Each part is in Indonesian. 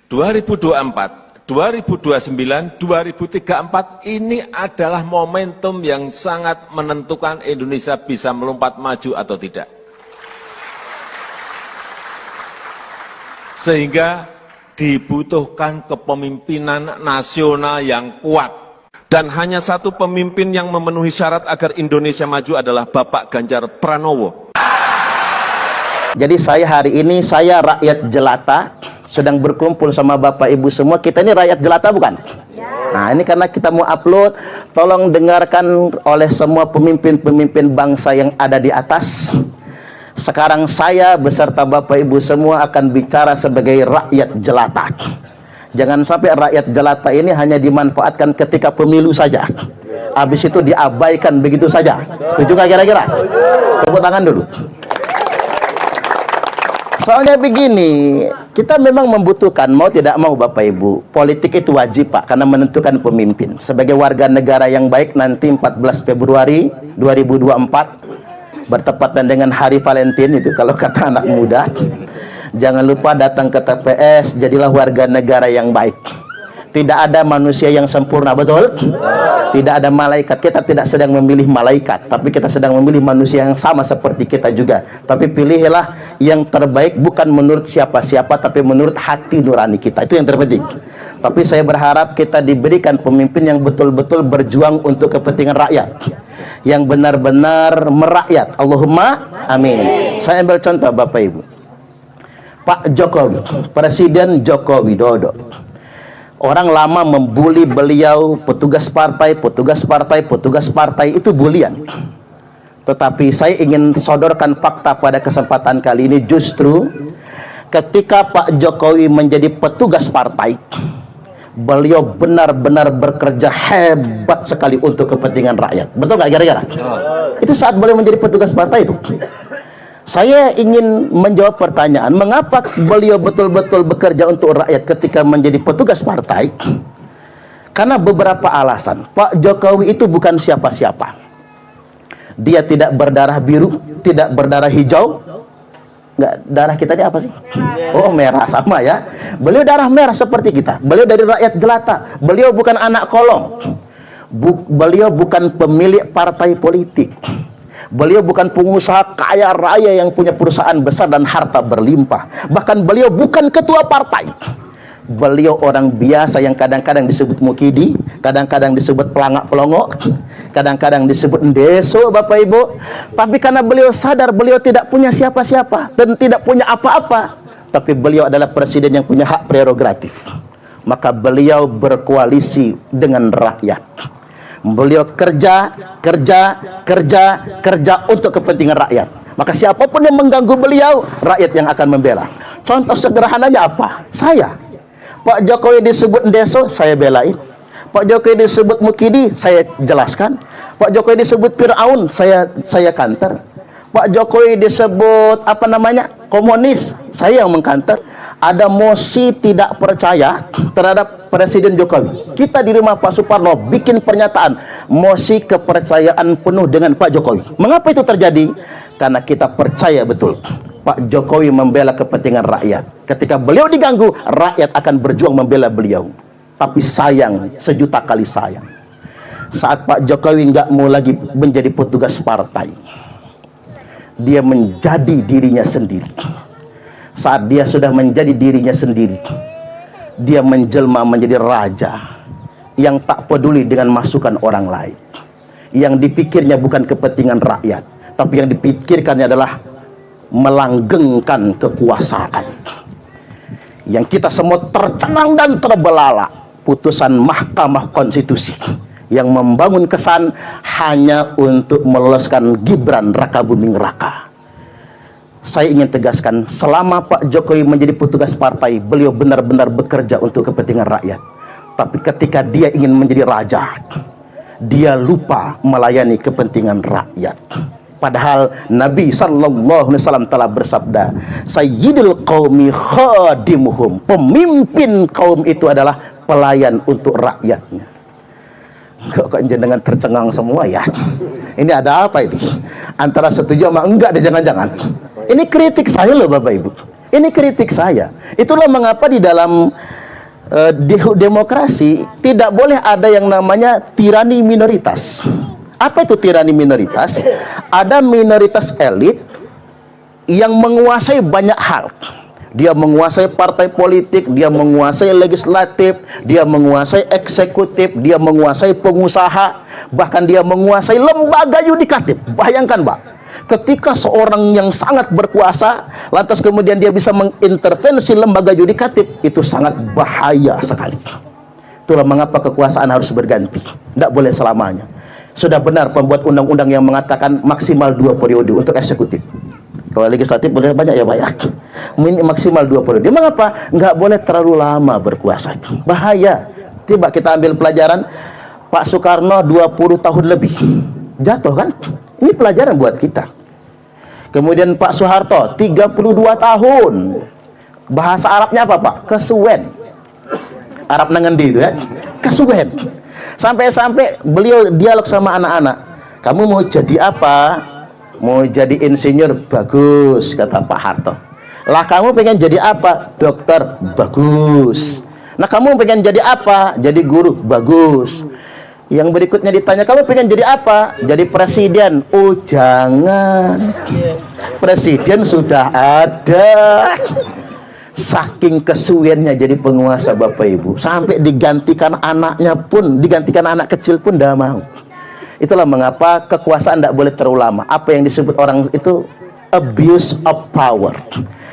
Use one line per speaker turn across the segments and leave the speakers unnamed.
2024, 2029, 2034 ini adalah momentum yang sangat menentukan Indonesia bisa melompat maju atau tidak. Sehingga dibutuhkan kepemimpinan nasional yang kuat. Dan hanya satu pemimpin yang memenuhi syarat agar Indonesia maju adalah Bapak Ganjar Pranowo.
Jadi hari ini saya rakyat jelata sedang berkumpul sama Bapak Ibu semua. Kita ini rakyat jelata bukan? Nah ini karena kita mau upload, tolong dengarkan oleh semua pemimpin-pemimpin bangsa yang ada di atas. Sekarang saya beserta Bapak Ibu semua akan bicara sebagai rakyat jelata. Jangan sampai rakyat jelata ini hanya dimanfaatkan ketika pemilu saja. Habis itu diabaikan begitu saja. Setuju nggak kira-kira? Tepuk tangan dulu. Soalnya begini, kita memang membutuhkan, mau tidak mau Bapak Ibu, politik itu wajib Pak, karena menentukan pemimpin. Sebagai warga negara yang baik nanti 14 Februari 2024, bertepatan dengan Hari Valentine itu kalau kata anak muda, jangan lupa datang ke TPS, jadilah warga negara yang baik. Tidak ada manusia yang sempurna, betul? Tidak ada malaikat. Kita tidak sedang memilih malaikat, tapi kita sedang memilih manusia yang sama seperti kita juga. Tapi pilihlah yang terbaik, bukan menurut siapa-siapa, tapi menurut hati nurani kita. Itu yang terpenting. Tapi saya berharap kita diberikan pemimpin yang betul-betul berjuang untuk kepentingan rakyat, yang benar-benar merakyat. Allahumma amin. Saya ambil contoh Bapak Ibu. Pak Jokowi, Presiden Joko Widodo. Orang lama membuli beliau, petugas partai itu bulian. Tetapi saya ingin sodorkan fakta pada kesempatan kali ini, justru ketika Pak Jokowi menjadi petugas partai, beliau benar-benar bekerja hebat sekali untuk kepentingan rakyat. Betul nggak kira-kira? Itu saat beliau menjadi petugas partai itu. Saya ingin menjawab pertanyaan, mengapa beliau betul-betul bekerja untuk rakyat ketika menjadi petugas partai? Karena beberapa alasan. Pak Jokowi itu bukan siapa-siapa. Dia tidak berdarah biru, tidak berdarah hijau. Enggak, darah kita ini apa sih? Oh, merah, sama ya. Beliau darah merah seperti kita. Beliau dari rakyat jelata. Beliau bukan anak kolong. Beliau bukan pemilik partai politik. Beliau bukan pengusaha kaya raya yang punya perusahaan besar dan harta berlimpah. Bahkan beliau bukan ketua partai. Beliau orang biasa yang kadang-kadang disebut mukidi, kadang-kadang disebut pelangak pelongok, kadang-kadang disebut ndeso Bapak Ibu. Tapi karena beliau sadar beliau tidak punya siapa-siapa dan tidak punya apa-apa, tapi beliau adalah presiden yang punya hak prerogatif, maka beliau berkoalisi dengan rakyat. Beliau kerja untuk kepentingan rakyat. Maka siapapun yang mengganggu beliau, rakyat yang akan membela. Contoh sederhananya apa? Saya. Pak Jokowi disebut ndeso, saya belain. Pak Jokowi disebut mukidi, saya jelaskan. Pak Jokowi disebut Fir'aun, saya kanter. Pak Jokowi disebut komunis, saya yang mengkanter. Ada mosi tidak percaya terhadap Presiden Jokowi. Kita di rumah Pak Suparno bikin pernyataan mosi kepercayaan penuh dengan Pak Jokowi. Mengapa itu terjadi? Karena kita percaya betul Pak Jokowi membela kepentingan rakyat. Ketika beliau diganggu, rakyat akan berjuang membela beliau. Tapi sayang, sejuta kali sayang, saat Pak Jokowi nggak mau lagi menjadi petugas partai, dia menjadi dirinya sendiri. Saat dia sudah menjadi dirinya sendiri, dia menjelma menjadi raja yang tak peduli dengan masukan orang lain, yang dipikirnya bukan kepentingan rakyat, tapi yang dipikirkannya adalah melanggengkan kekuasaan. Yang kita semua tercengang dan terbelalak putusan Mahkamah Konstitusi yang membangun kesan hanya untuk meloloskan Gibran Rakabuming Raka. Saya ingin tegaskan, selama Pak Jokowi menjadi petugas partai, beliau benar-benar bekerja untuk kepentingan rakyat. Tapi ketika dia ingin menjadi raja, dia lupa melayani kepentingan rakyat. Padahal Nabi SAW telah bersabda, Sayyidul qaumi khadimuhum. Pemimpin kaum itu adalah pelayan untuk rakyatnya. Kok jenengan tercengang semua ya? Ini ada apa ini? Antara setuju sama enggak deh, jangan-jangan. Ini kritik saya loh Bapak Ibu. Ini kritik saya. Itulah mengapa di dalam di demokrasi tidak boleh ada yang namanya tirani minoritas. Apa itu tirani minoritas? Ada minoritas elit yang menguasai banyak hal. Dia menguasai partai politik, dia menguasai legislatif, dia menguasai eksekutif, dia menguasai pengusaha, bahkan dia menguasai lembaga yudikatif. Bayangkan, Pak, ketika seorang yang sangat berkuasa, lantas kemudian dia bisa mengintervensi lembaga yudikatif, itu sangat bahaya sekali. Itulah mengapa kekuasaan harus berganti, tidak boleh selamanya. Sudah benar pembuat undang-undang yang mengatakan maksimal 2 periode untuk eksekutif. Kalau legislatif boleh banyak ya banyak. Maksimal 2 periode. Mengapa? Nggak boleh terlalu lama berkuasa. Bahaya. Coba kita ambil pelajaran. Pak Soekarno 20 tahun lebih. Jatuh kan? Ini pelajaran buat kita. Kemudian Pak Soeharto 32 tahun. Bahasa Arabnya apa, Pak? Kesuwen. Arab nangendi itu ya. Kesuwen. Sampai-sampai beliau dialog sama anak-anak. Kamu mau jadi apa? Mau jadi insinyur, bagus, kata Pak Harto. Lah kamu pengen jadi apa? Dokter, bagus. Nah kamu pengen jadi apa? Jadi guru, bagus. Yang berikutnya ditanya, kamu pengen jadi apa? Jadi presiden. Oh jangan, presiden sudah ada. Saking kesuwennya jadi penguasa Bapak Ibu, sampai digantikan anaknya pun, digantikan anak kecil pun tidak mau. Itulah mengapa kekuasaan tidak boleh terlalu lama. Apa yang disebut orang itu abuse of power.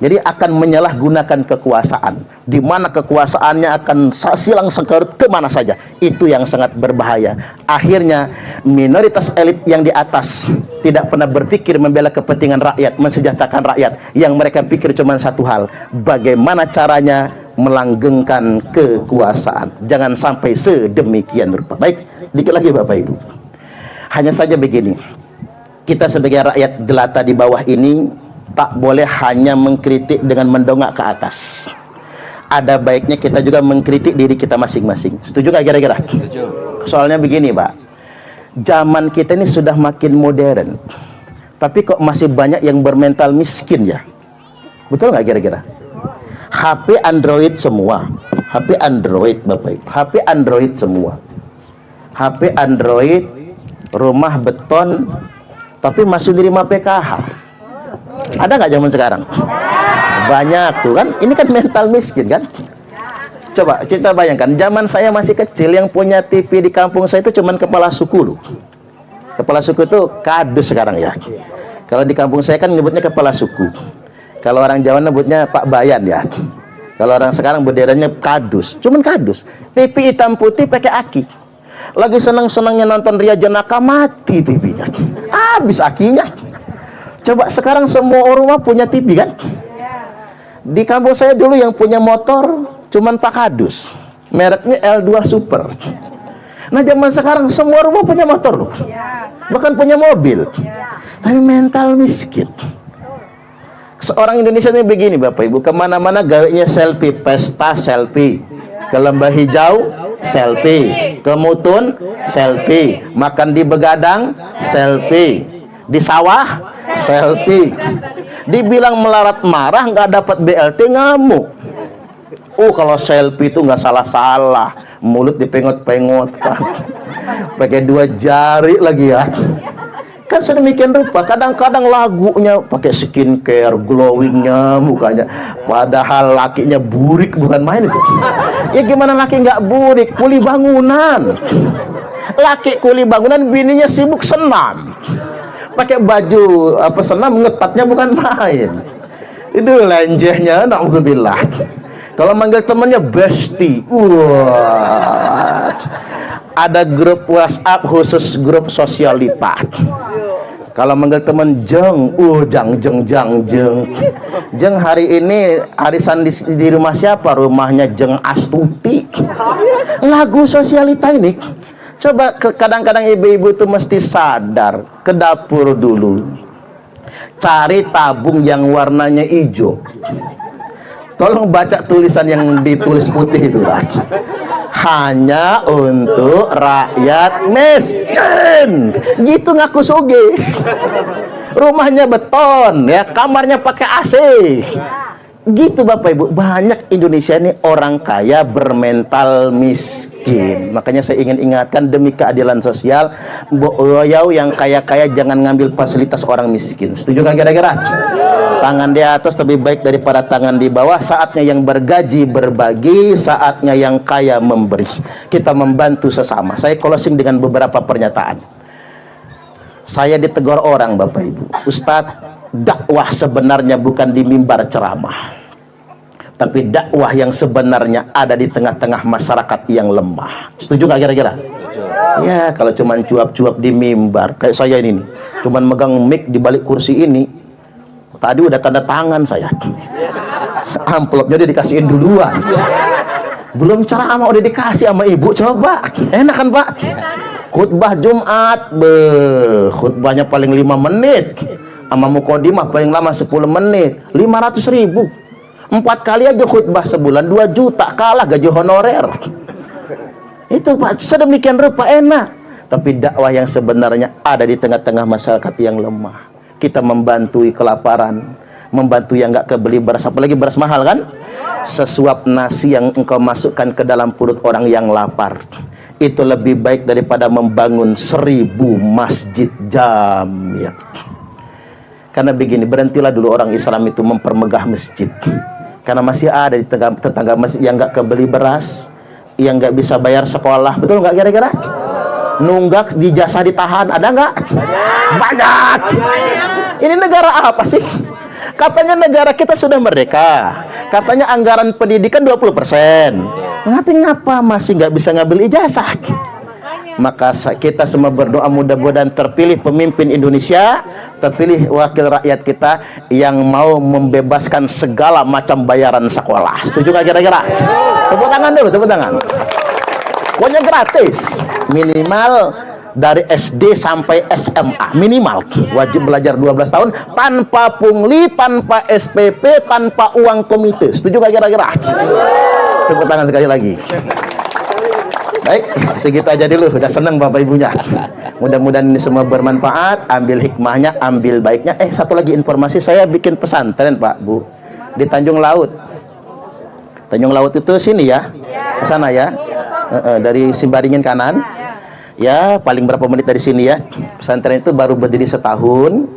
Jadi akan menyalahgunakan kekuasaan, di mana kekuasaannya akan silang sengkarut kemana saja. Itu yang sangat berbahaya. Akhirnya minoritas elit yang di atas tidak pernah berpikir membela kepentingan rakyat, mensejahterakan rakyat. Yang mereka pikir cuma satu hal, bagaimana caranya melanggengkan kekuasaan. Jangan sampai sedemikian rupa. Baik, dikit lagi Bapak Ibu. Hanya saja begini, kita sebagai rakyat jelata di bawah ini tak boleh hanya mengkritik dengan mendongak ke atas. Ada baiknya kita juga mengkritik diri kita masing-masing. Setuju nggak kira-kira? Setuju. Soalnya begini, Pak, zaman kita ini sudah makin modern, tapi kok masih banyak yang bermental miskin ya? Betul nggak kira-kira? HP Android semua, HP Android Bapak Ibu, HP Android semua, HP Android, rumah beton, tapi masih nerima PKH. Ada nggak zaman sekarang? Banyak tuh kan. Ini kan mental miskin kan. Coba kita bayangkan, zaman saya masih kecil yang punya TV di kampung saya itu cuman kepala suku loh. Kepala suku itu kadus sekarang ya. Kalau di kampung saya kan nyebutnya kepala suku. Kalau orang Jawa nyebutnya Pak Bayan ya. Kalau orang sekarang benderanya kadus, cuman kadus. TV hitam putih pakai aki. Lagi senang-senangnya nonton Ria Jonaka, mati TV-nya. Habis akinya. Coba sekarang semua rumah punya TV kan? Di kampung saya dulu yang punya motor cuman Pak Kadus, mereknya L2 Super. Nah zaman sekarang semua rumah punya motor loh, bahkan punya mobil, tapi mental miskin. Seorang Indonesia ini begini Bapak Ibu, kemana-mana gawenya selfie, pesta selfie, ke Lembah Hijau selfie, ke Mutun selfie, makan di begadang selfie, di sawah selfie. Dibilang melarat marah, nggak dapat BLT ngamuk. Oh kalau selfie itu nggak salah-salah, mulut dipengot-pengot kan, pakai 2 jari lagi ya. Kan sedemikian rupa. Kadang-kadang lagunya pakai skincare, glowingnya mukanya, padahal lakinya burik, bukan main itu. Ya gimana laki nggak burik? Kuli bangunan. Laki kuli bangunan, bininya sibuk senam. Pakai baju apa senam, ngetatnya bukan main. Itu lenjehnya, na'udzubillah. Kalau manggil temannya besti. Wah. Ada grup WhatsApp khusus grup sosialita. Kalau manggil teman jeng, jeng hari ini arisan di rumah siapa? Rumahnya Jeng Astuti. Lagu sosialita ini. Coba kadang-kadang ibu-ibu itu mesti sadar, ke dapur dulu, cari tabung yang warnanya hijau. Tolong baca tulisan yang ditulis putih itu lah. Hanya untuk rakyat miskin. Gitu ngaku soge. Rumahnya beton ya, kamarnya pakai AC. Gitu Bapak Ibu, banyak Indonesia ini orang kaya bermental miskin. Makanya saya ingin ingatkan, demi keadilan sosial, beliau yang kaya-kaya jangan ngambil fasilitas orang miskin. Setuju nggak kira-kira? Tangan di atas lebih baik daripada tangan di bawah. Saatnya yang bergaji berbagi, saatnya yang kaya memberi. Kita membantu sesama. Saya closing dengan beberapa pernyataan. Saya ditegur orang Bapak Ibu, Ustadz, dakwah sebenarnya bukan di mimbar ceramah, tapi dakwah yang sebenarnya ada di tengah-tengah masyarakat yang lemah. Setuju nggak kira-kira? Ya, kalau cuman cuap-cuap di mimbar kayak saya ini nih, cuman megang mic di balik kursi ini, tadi udah tanda tangan saya, amplopnya udah dikasihin duluan, belum ceramah udah dikasih sama ibu. Coba, enak kan Pak? Khutbah Jumat, khutbahnya paling 5 menit, sama mukodimah paling lama 10 menit, 500.000. 4 kali aja khutbah sebulan 2 juta, kalah gaji honorer. Itu Pak, sedemikian rupa enak. Tapi dakwah yang sebenarnya ada di tengah-tengah masyarakat yang lemah. Kita membantu kelaparan, membantu yang nggak kebeli beras, apalagi beras mahal kan? Sesuap nasi yang engkau masukkan ke dalam perut orang yang lapar, itu lebih baik daripada membangun 1000 masjid jami. Karena begini, berhentilah dulu orang Islam itu mempermegah masjid. Karena masih ada di tetangga masjid yang nggak kebeli beras, yang nggak bisa bayar sekolah. Betul nggak kira-kira? Nunggak di jasa ditahan, ada nggak? Banyak. Ini negara apa sih? Katanya negara kita sudah merdeka, katanya anggaran pendidikan 20%. Ngapa masih nggak bisa ngambil ijazah? Maka kita semua berdoa mudah-mudahan terpilih pemimpin Indonesia, terpilih wakil rakyat kita yang mau membebaskan segala macam bayaran sekolah. Setuju nggak kira-kira? Tepuk tangan dulu, tepuk tangan. Pokoknya gratis, minimal dari SD sampai SMA, minimal wajib belajar 12 tahun tanpa pungli, tanpa SPP, tanpa uang komite. Setuju nggak kira-kira? Tepuk tangan sekali lagi. Baik, segitu aja dulu. Udah seneng Bapak Ibunya. Mudah-mudahan ini semua bermanfaat. Ambil hikmahnya, ambil baiknya. Satu lagi informasi, saya bikin pesantren Pak Bu di Tanjung Laut. Tanjung Laut itu sini ya, ke sana ya, dari Simbaringin kanan. Ya, paling berapa menit dari sini ya. Pesantren itu baru berdiri setahun.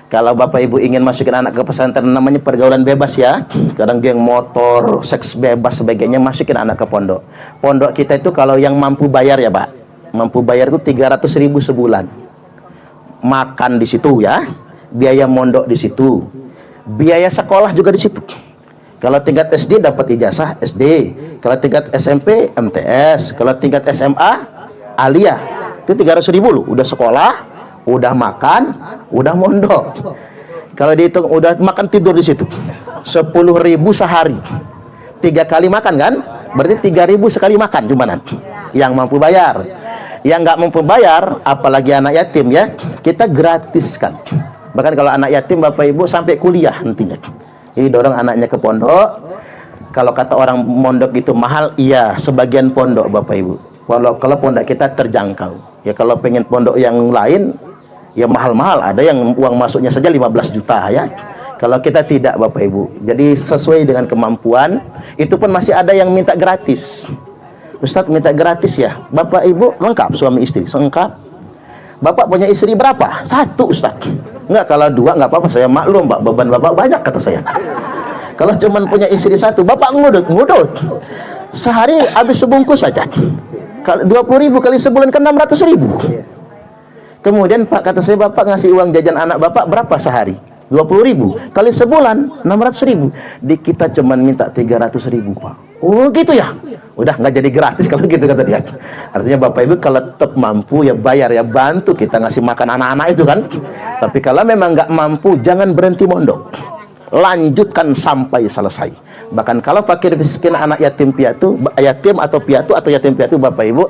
Kalau Bapak Ibu ingin masukin anak ke pesantren, namanya pergaulan bebas ya. Kadang geng motor, seks bebas sebagainya, masukin anak ke pondok. Pondok kita itu kalau yang mampu bayar ya Pak, mampu bayar itu 300.000 sebulan. Makan di situ ya, biaya mondok di situ, biaya sekolah juga di situ. Kalau tingkat SD dapat ijazah SD, kalau tingkat SMP MTS, kalau tingkat SMA aliyah. Itu 300.000 loh, udah sekolah, udah makan, udah mondok. Kalau dihitung udah makan tidur di situ 10.000 sehari, 3 kali makan kan, berarti 3.000 sekali makan cuman yang mampu bayar. Yang nggak mampu bayar, apalagi anak yatim ya, kita gratiskan. Bahkan kalau anak yatim Bapak Ibu sampai kuliah nantinya. Jadi dorong anaknya ke pondok. Kalau kata orang mondok itu mahal, iya, sebagian pondok Bapak Ibu. Kalau pondok kita terjangkau ya. Kalau pengen pondok yang lain ya mahal-mahal, ada yang uang masuknya saja 15 juta ya. Kalau kita tidak Bapak Ibu, jadi sesuai dengan kemampuan. Itu pun masih ada yang minta gratis. Ustadz minta gratis ya. Bapak Ibu lengkap, suami istri lengkap. Bapak punya istri berapa? 1 Ustadz. Enggak, kalau 2 enggak apa-apa, saya maklum Pak, beban Bapak banyak kata saya. Kalau cuman punya istri 1, Bapak ngudut sehari habis sebungkus saja. Kalau 20.000 kali sebulan kan 600.000. Kemudian Pak, kata saya, Bapak ngasih uang jajan anak Bapak berapa sehari? 20.000 kali sebulan 600.000. Di kita cuman minta 300.000 Pak. Oh gitu ya, udah nggak jadi gratis kalau gitu kata dia. Artinya Bapak Ibu kalau tetap mampu ya bayar ya, bantu kita ngasih makan anak-anak itu kan. Tapi kalau memang nggak mampu, jangan berhenti mondok, lanjutkan sampai selesai. Bahkan kalau fakir miskin anak yatim piatu, yatim atau yatim piatu Bapak Ibu,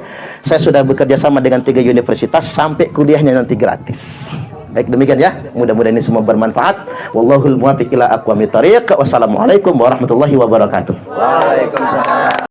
saya sudah bekerja sama dengan 3 universitas sampai kuliahnya nanti gratis. Baik, demikian ya. Mudah-mudahan ini semua bermanfaat. Wallahul muwaffiq ila aqwamit thariq. Wassalamualaikum warahmatullahi wabarakatuh.
Waalaikumsalam.